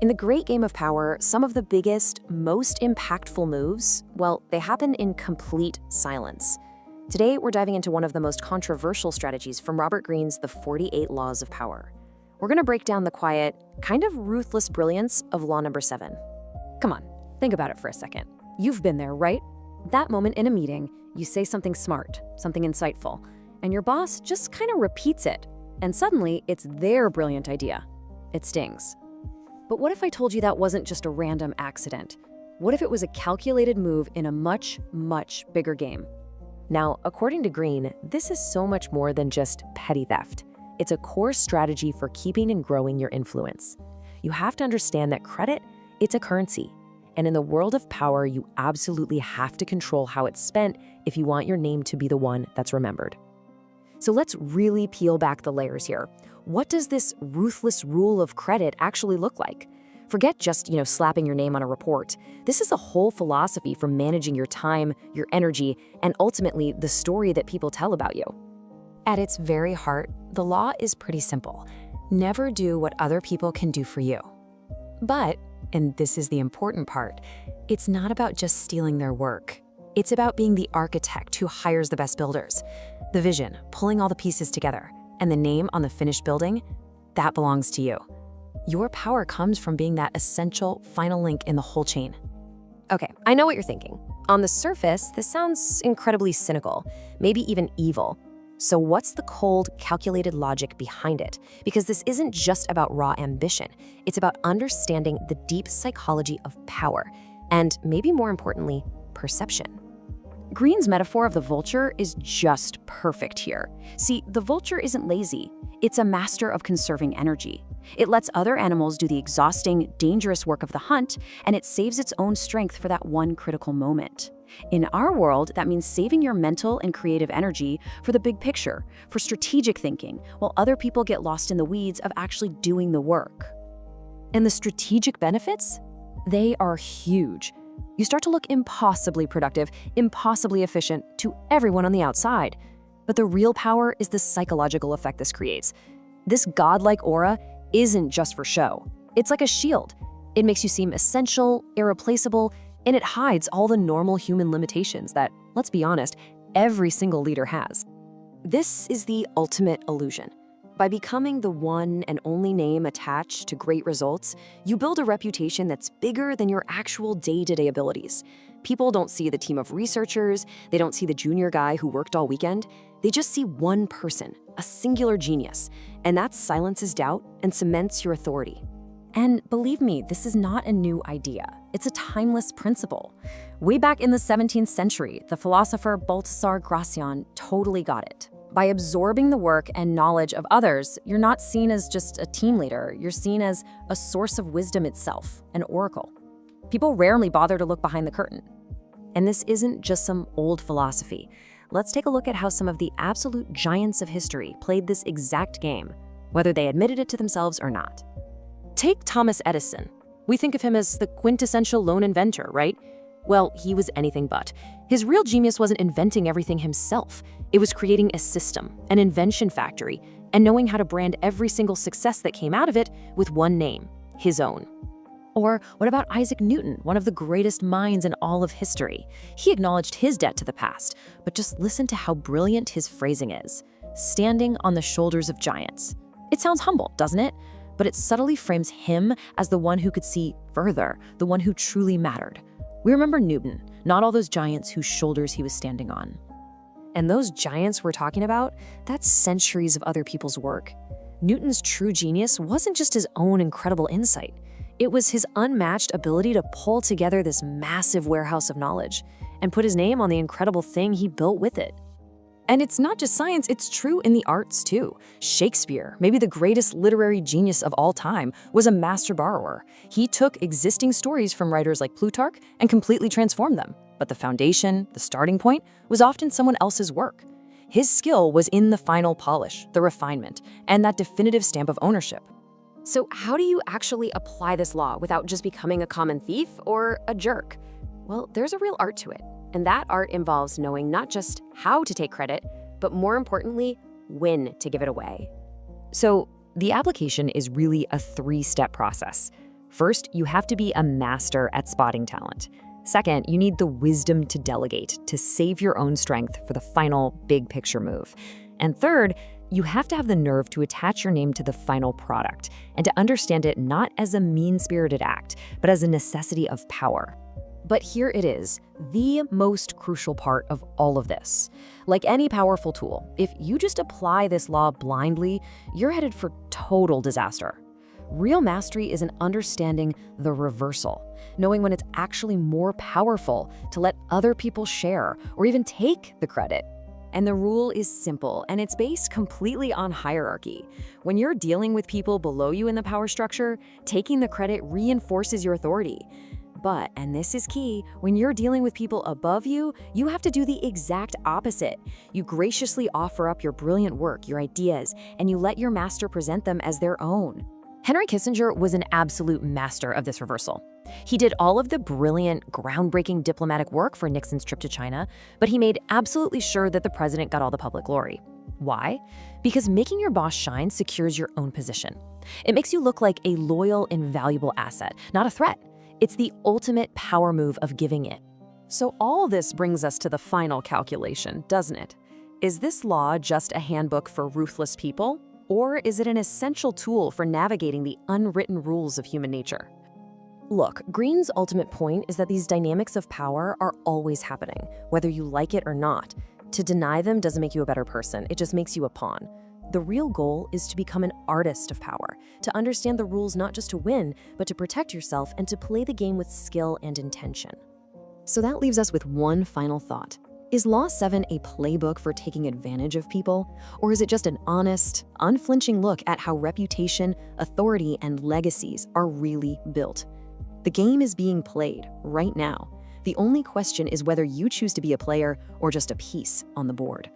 In the great game of power, some of the biggest, most impactful moves, well, they happen in complete silence. Today, we're diving into one of the most controversial strategies from Robert Greene's The 48 Laws of Power. We're going to break down the quiet, kind of ruthless brilliance of law number 7. Come on, think about it for a second. You've been there, right? That moment in a meeting, you say something smart, something insightful, and your boss just kind of repeats it, and suddenly it's their brilliant idea. It stings. But what if I told you that wasn't just a random accident? What if it was a calculated move in a much, much bigger game? Now, according to Greene, this is so much more than just petty theft. It's a core strategy for keeping and growing your influence. You have to understand that credit, it's a currency. And in the world of power, you absolutely have to control how it's spent if you want your name to be the one that's remembered. So let's really peel back the layers here. What does this ruthless rule of credit actually look like? Forget just, slapping your name on a report. This is a whole philosophy for managing your time, your energy, and ultimately the story that people tell about you. At its very heart, the law is pretty simple. Never do what other people can do for you. But, and this is the important part, it's not about just stealing their work. It's about being the architect who hires the best builders. The vision, pulling all the pieces together, and the name on the finished building, that belongs to you. Your power comes from being that essential final link in the whole chain. Okay, I know what you're thinking. On the surface, this sounds incredibly cynical, maybe even evil. So what's the cold, calculated logic behind it? Because this isn't just about raw ambition. It's about understanding the deep psychology of power, and maybe more importantly, perception. Greene's metaphor of the vulture is just perfect here. See, the vulture isn't lazy. It's a master of conserving energy. It lets other animals do the exhausting, dangerous work of the hunt, and it saves its own strength for that one critical moment. In our world, that means saving your mental and creative energy for the big picture, for strategic thinking, while other people get lost in the weeds of actually doing the work. And the strategic benefits? They are huge. You start to look impossibly productive, impossibly efficient to everyone on the outside. But the real power is the psychological effect this creates. This godlike aura isn't just for show. It's like a shield. It makes you seem essential, irreplaceable, and it hides all the normal human limitations that, let's be honest, every single leader has. This is the ultimate illusion. By becoming the one and only name attached to great results, you build a reputation that's bigger than your actual day-to-day abilities. People don't see the team of researchers, they don't see the junior guy who worked all weekend. They just see one person, a singular genius, and that silences doubt and cements your authority. And believe me, this is not a new idea. It's a timeless principle. Way back in the 17th century, the philosopher Balthasar Gracian totally got it. By absorbing the work and knowledge of others, you're not seen as just a team leader, you're seen as a source of wisdom itself, an oracle. People rarely bother to look behind the curtain. And this isn't just some old philosophy. Let's take a look at how some of the absolute giants of history played this exact game, whether they admitted it to themselves or not. Take Thomas Edison. We think of him as the quintessential lone inventor, right? Well, he was anything but. His real genius wasn't inventing everything himself. It was creating a system, an invention factory, and knowing how to brand every single success that came out of it with one name, his own. Or what about Isaac Newton, one of the greatest minds in all of history? He acknowledged his debt to the past, but just listen to how brilliant his phrasing is. Standing on the shoulders of giants. It sounds humble, doesn't it? But it subtly frames him as the one who could see further, the one who truly mattered. We remember Newton, not all those giants whose shoulders he was standing on. And those giants we're talking about, that's centuries of other people's work. Newton's true genius wasn't just his own incredible insight. It was his unmatched ability to pull together this massive warehouse of knowledge and put his name on the incredible thing he built with it. And it's not just science, it's true in the arts too. Shakespeare, maybe the greatest literary genius of all time, was a master borrower. He took existing stories from writers like Plutarch and completely transformed them. But the foundation, the starting point, was often someone else's work. His skill was in the final polish, the refinement, and that definitive stamp of ownership. So how do you actually apply this law without just becoming a common thief or a jerk? Well, there's a real art to it. And that art involves knowing not just how to take credit, but more importantly, when to give it away. So the application is really a 3-step process. First, you have to be a master at spotting talent. Second, you need the wisdom to delegate, to save your own strength for the final big picture move. And third, you have to have the nerve to attach your name to the final product and to understand it not as a mean-spirited act, but as a necessity of power. But here it is, the most crucial part of all of this. Like any powerful tool, if you just apply this law blindly, you're headed for total disaster. Real mastery is an understanding the reversal, knowing when it's actually more powerful to let other people share or even take the credit. And the rule is simple, and it's based completely on hierarchy. When you're dealing with people below you in the power structure, taking the credit reinforces your authority. But, and this is key, when you're dealing with people above you, you have to do the exact opposite. You graciously offer up your brilliant work, your ideas, and you let your master present them as their own. Henry Kissinger was an absolute master of this reversal. He did all of the brilliant, groundbreaking diplomatic work for Nixon's trip to China, but he made absolutely sure that the president got all the public glory. Why? Because making your boss shine secures your own position. It makes you look like a loyal and valuable asset, not a threat. It's the ultimate power move of giving in. So all this brings us to the final calculation, doesn't it? Is this law just a handbook for ruthless people? Or is it an essential tool for navigating the unwritten rules of human nature? Look, Greene's ultimate point is that these dynamics of power are always happening, whether you like it or not. To deny them doesn't make you a better person, it just makes you a pawn. The real goal is to become an artist of power, to understand the rules not just to win, but to protect yourself and to play the game with skill and intention. So that leaves us with one final thought. Is Law 7 a playbook for taking advantage of people? Or is it just an honest, unflinching look at how reputation, authority, and legacies are really built? The game is being played right now. The only question is whether you choose to be a player or just a piece on the board.